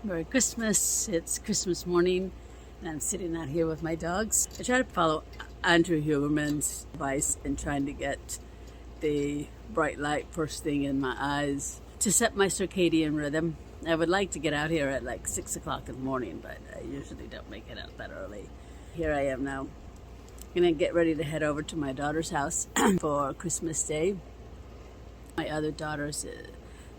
Merry Christmas. It's Christmas morning and I'm sitting out here with my dogs. I try to follow Andrew Huberman's advice in trying to get the bright light first thing in my eyes to set my circadian rhythm. I would like to get out here at like 6 o'clock in the morning, but I usually don't make it out that early. Here I am now. I'm gonna get ready to head over to my daughter's house for Christmas Day. My other daughter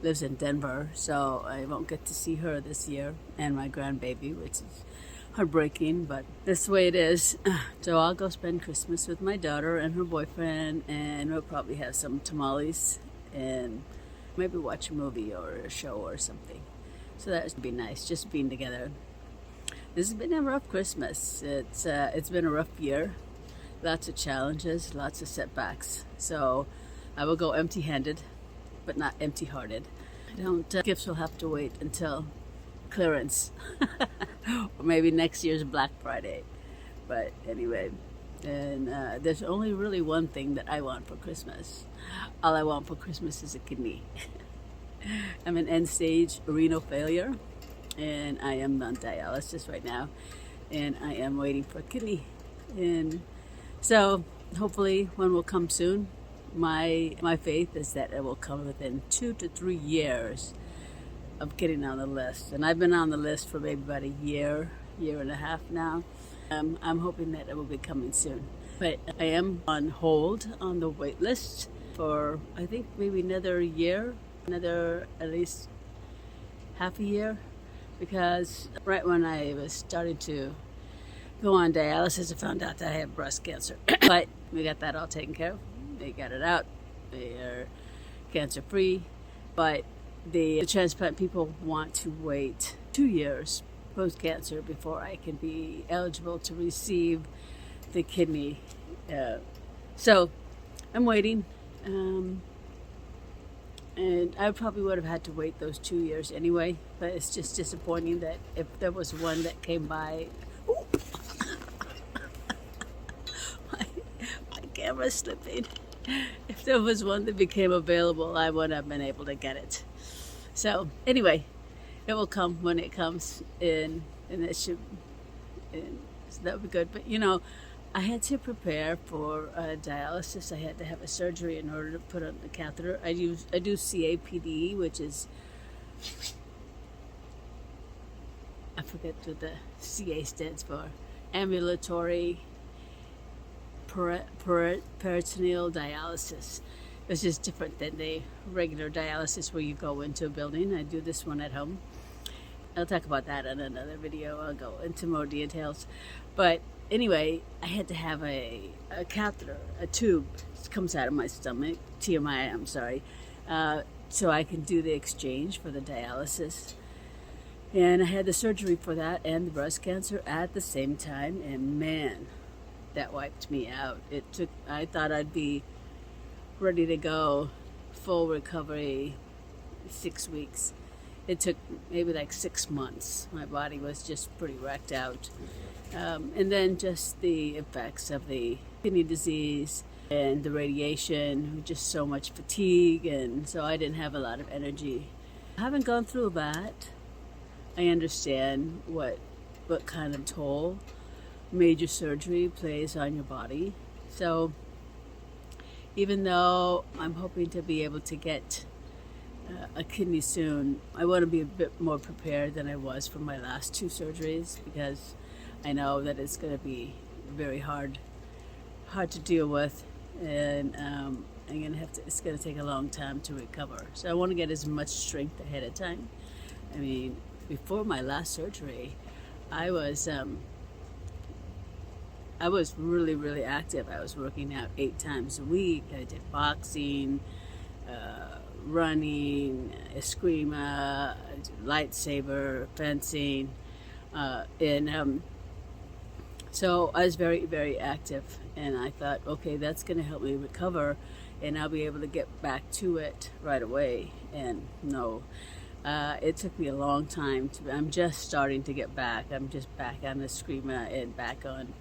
lives in Denver, so I won't get to see her this year, and my grandbaby, which is heartbreaking, but that's the way it is. So I'll go spend Christmas with my daughter and her boyfriend, and we'll probably have some tamales and maybe watch a movie or a show or something. So that would be nice, just being together. This has been a rough Christmas. It's been a rough year. Lots of challenges, lots of setbacks. So I will go empty-handed, but not empty-hearted. Gifts will have to wait until clearance, or maybe next year's Black Friday. But anyway, and there's only really one thing that I want for Christmas. All I want for Christmas is a kidney. I'm in end-stage renal failure, and I am on dialysis right now, and I am waiting for a kidney. And so hopefully one will come soon. My faith is that it will come within 2 to 3 years of getting on the list. And I've been on the list for maybe about a year and a half now. I'm hoping that it will be coming soon. But I am on hold on the wait list for, I think, maybe another year, another at least half a year. Because right when I was starting to go on dialysis, I found out that I have breast cancer. But we got that all taken care of. They got it out. They are cancer-free. But the transplant people want to wait 2 years post-cancer before I can be eligible to receive the kidney. So I'm waiting. And I probably would have had to wait those 2 years anyway. But it's just disappointing that if there was one that came by... my camera's slipping. If there was one that became available, I would have been able to get it. So anyway, it will come when it comes in, and it should, and so that would be good. But you know, I had to prepare for dialysis. I had to have a surgery in order to put on the catheter. I do CAPD, which is, I forget what the CA stands for, ambulatory peritoneal dialysis. It's just different than the regular dialysis where you go into a building. I do this one at home. I'll talk about that in another video. I'll go into more details. But anyway, I had to have a catheter, a tube that comes out of my stomach, TMI, I'm sorry, so I can do the exchange for the dialysis. And I had the surgery for that and the breast cancer at the same time, and man, that wiped me out. I thought I'd be ready to go, full recovery, 6 weeks. It took maybe like 6 months. My body was just pretty wrecked out. And then just the effects of the kidney disease and the radiation, just so much fatigue, and so I didn't have a lot of energy. I haven't gone through that. I understand what kind of toll major surgery plays on your body. So even though I'm hoping to be able to get a kidney soon, I want to be a bit more prepared than I was for my last 2 surgeries, because I know that it's going to be very hard to deal with, and it's going to take a long time to recover. So I want to get as much strength ahead of time. I mean, before my last surgery, I was really, really active. I was working out 8 times a week. I did boxing, running, eskrima, lightsaber, fencing, and so I was very, very active. And I thought, okay, that's going to help me recover, and I'll be able to get back to it right away. And no, it took me a long time. I'm just starting to get back. I'm just back on eskrima and back on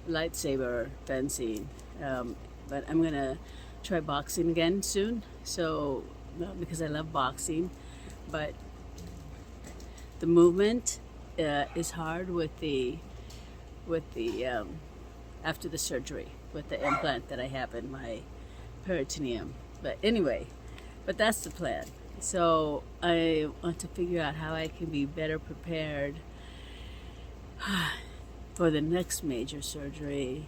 lightsaber fencing, but I'm gonna try boxing again soon, so because I love boxing. But the movement is hard with the after the surgery with the implant that I have in my peritoneum. But anyway, but that's the plan. So I want to figure out how I can be better prepared for the next major surgery,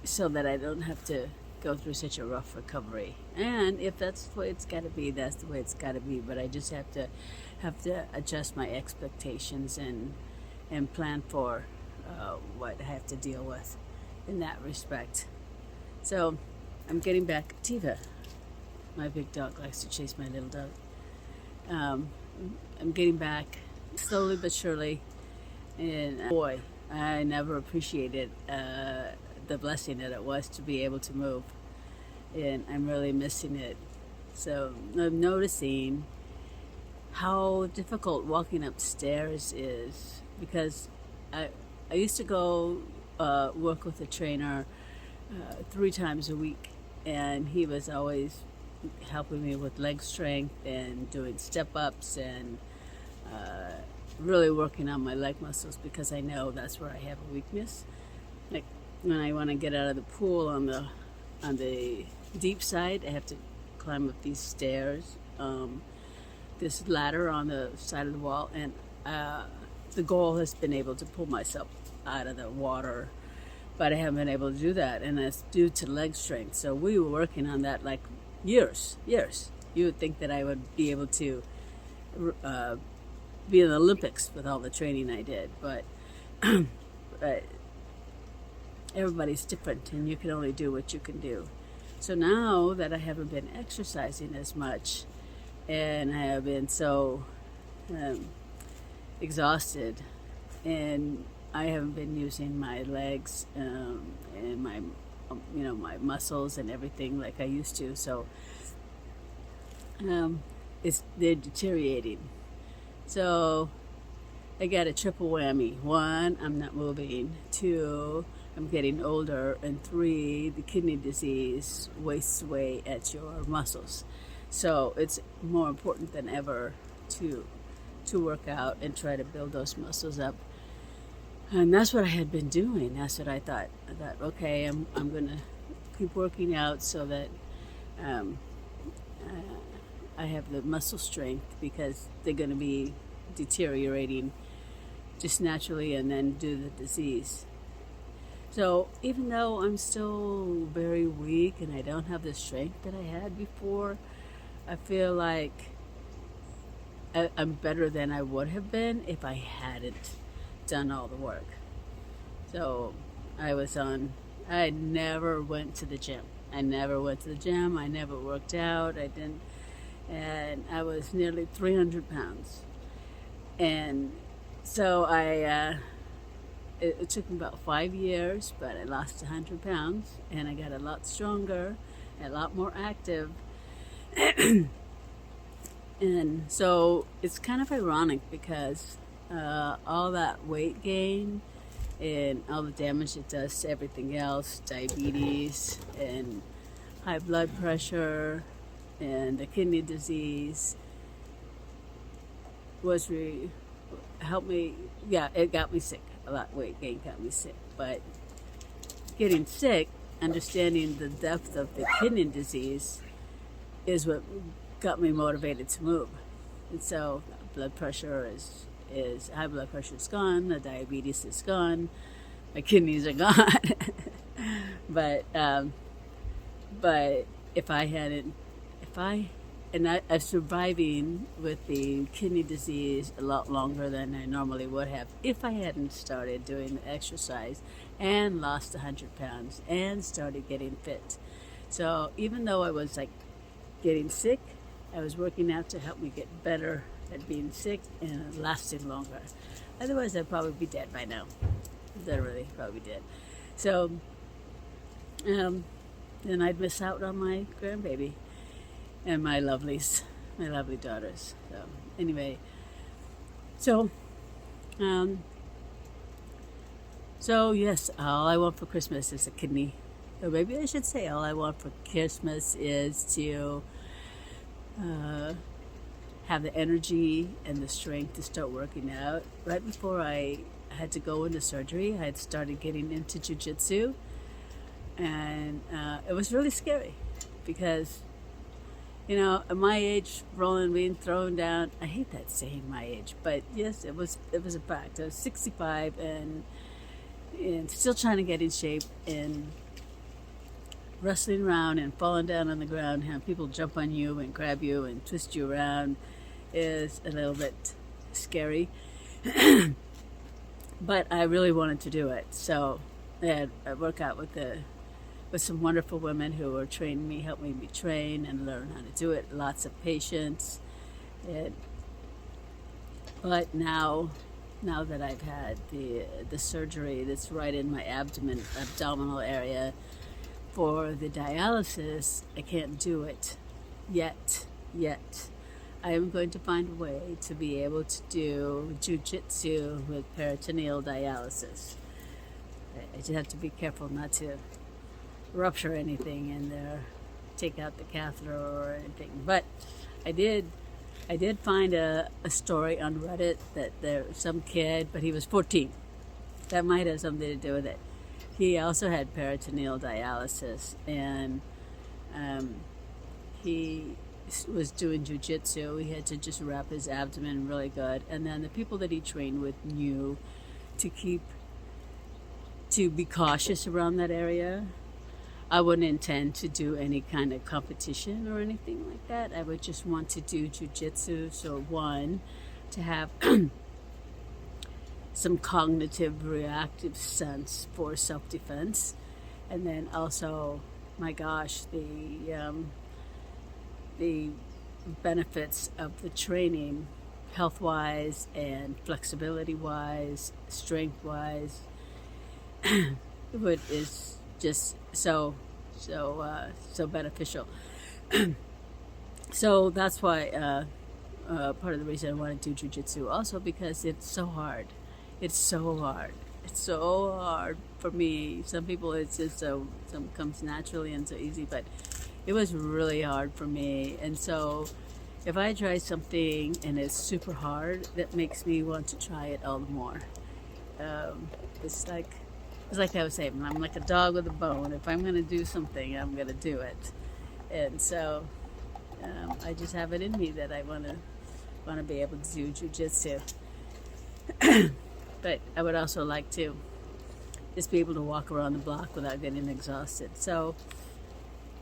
so that I don't have to go through such a rough recovery. And if that's the way it's got to be, that's the way it's got to be. But I just have to adjust my expectations and plan for what I have to deal with in that respect. So I'm getting back. Tiva, my big dog, likes to chase my little dog. I'm getting back slowly but surely. And boy, I never appreciated the blessing that it was to be able to move. And I'm really missing it. So I'm noticing how difficult walking upstairs is, because I used to go work with a trainer 3 times a week, and he was always helping me with leg strength and doing step-ups and really working on my leg muscles, because I know that's where I have a weakness. Like when I want to get out of the pool on the deep side, I have to climb up these stairs, this ladder on the side of the wall, and the goal has been able to pull myself out of the water, but I haven't been able to do that, and that's due to leg strength. So we were working on that like years. You would think that I would be able to be in the Olympics with all the training I did, but everybody's different, and you can only do what you can do. So now that I haven't been exercising as much, and I have been so exhausted, and I haven't been using my legs and my my muscles and everything like I used to. So they're deteriorating. So I got a triple whammy. 1, I'm not moving. 2, I'm getting older. And 3, the kidney disease wastes away at your muscles. So it's more important than ever to work out and try to build those muscles up. And that's what I had been doing. That's what I thought. Okay, I'm going to keep working out so that I have the muscle strength, because they're going to be deteriorating just naturally, and then due to the disease. So even though I'm still very weak and I don't have the strength that I had before, I feel like I'm better than I would have been if I hadn't done all the work. So I never went to the gym. I never worked out. I didn't. And I was nearly 300 pounds. And so it took me about 5 years, but I lost 100 pounds, and I got a lot stronger, a lot more active. And so it's kind of ironic, because all that weight gain and all the damage it does to everything else, diabetes and high blood pressure and the kidney disease, helped me. Yeah, it got me sick. A lot of weight gain got me sick. But getting sick, understanding the depth of the kidney disease, is what got me motivated to move. And so blood pressure is high blood pressure is gone, the diabetes is gone, my kidneys are gone. But I'm surviving with the kidney disease a lot longer than I normally would have if I hadn't started doing the exercise and lost 100 pounds and started getting fit. So even though I was like getting sick, I was working out to help me get better at being sick and lasting longer. Otherwise, I'd probably be dead by now. Literally, probably dead. So then I'd miss out on my grandbaby and my lovely daughters. So anyway, so yes, all I want for Christmas is a kidney. Or maybe I should say all I want for Christmas is to have the energy and the strength to start working out. Right before I had to go into surgery, I had started getting into jiu-jitsu, and it was really scary because, at my age, rolling, being thrown down, I hate that saying my age, but yes, it was a fact. I was 65 and still trying to get in shape, and wrestling around and falling down on the ground, have people jump on you and grab you and twist you around is a little bit scary. But I really wanted to do it, so I had a workout with some wonderful women who were training me, helping me train and learn how to do it. Lots of patience. But now that I've had the surgery that's right in my abdominal area for the dialysis, I can't do it yet. I am going to find a way to be able to do jiu-jitsu with peritoneal dialysis. I just have to be careful not to rupture anything in there, take out the catheter or anything. But I did find a story on Reddit that there was some kid, but he was 14. That might have something to do with it. He also had peritoneal dialysis, and he was doing jiu-jitsu. He had to just wrap his abdomen really good, and then the people that he trained with knew to be cautious around that area. I wouldn't intend to do any kind of competition or anything like that. I would just want to do jiu-jitsu. So one, to have some cognitive reactive sense for self-defense. And then also, my gosh, the benefits of the training, health-wise and flexibility-wise, strength-wise, is just so beneficial. So that's why part of the reason I want to do jiu-jitsu, also because it's so hard. It's so hard for me. Some people it's just some comes naturally and so easy, but it was really hard for me. And so if I try something and it's super hard, that makes me want to try it all the more. It's like I was saying, I'm like a dog with a bone. If I'm going to do something, I'm going to do it. And so I just have it in me that I want to be able to do jiu-jitsu. But I would also like to just be able to walk around the block without getting exhausted. So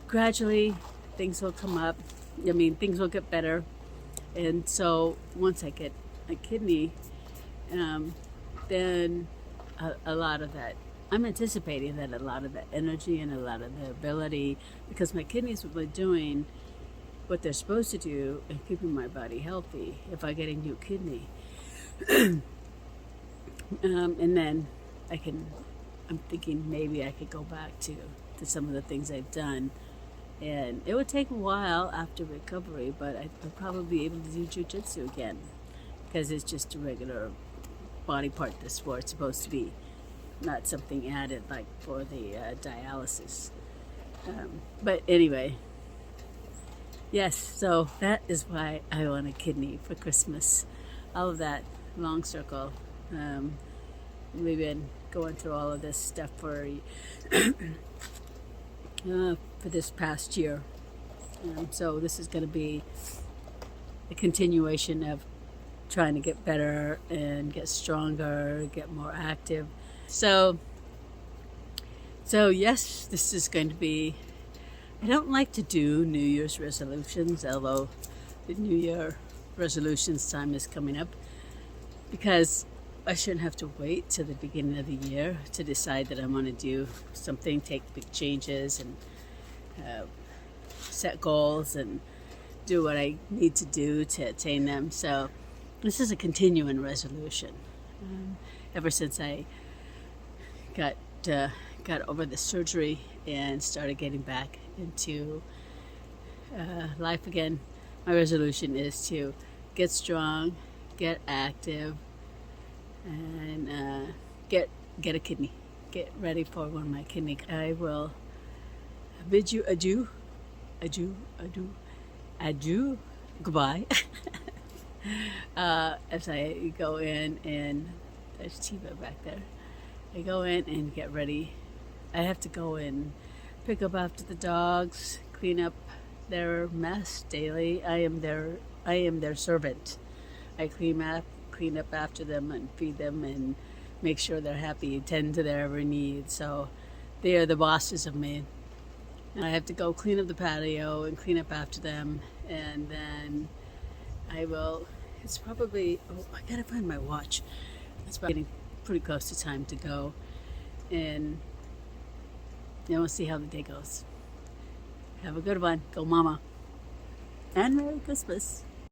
gradually things will come up. Things will get better. And so once I get a kidney, then a lot of that, I'm anticipating that a lot of the energy and a lot of the ability, because my kidneys will be doing what they're supposed to do and keeping my body healthy if I get a new kidney. And then I'm thinking maybe I could go back to some of the things I've done. And it would take a while after recovery, but I'd probably be able to do jiu-jitsu again, because it's just a regular body part that's what it's supposed to be, not something added like for the dialysis. But anyway, yes, so that is why I want a kidney for Christmas. All of that, long circle. We've been going through all of this stuff for this past year. So this is going to be a continuation of trying to get better and get stronger, get more active. So yes, this is going to be, I don't like to do New Year's resolutions, although the New Year resolutions time is coming up, because I shouldn't have to wait till the beginning of the year to decide that I want to do something, take big changes and set goals and do what I need to do to attain them. So this is a continuing resolution. Ever since I got over the surgery and started getting back into life again, my resolution is to get strong, get active, and get a kidney. Get ready for one of my kidney. I will bid you adieu, goodbye. as I go in and there's Tiva back there. I go in and get ready. I have to go and pick up after the dogs, clean up their mess daily. I am their servant. I clean up after them and feed them and make sure they're happy, tend to their every need. So they are the bosses of me. I have to go clean up the patio and clean up after them, and then I will. It's probably. Oh, I gotta find my watch. It's probably getting pretty close to time to go, and we'll see how the day goes. Have a good one. Go Mama. And Merry Christmas.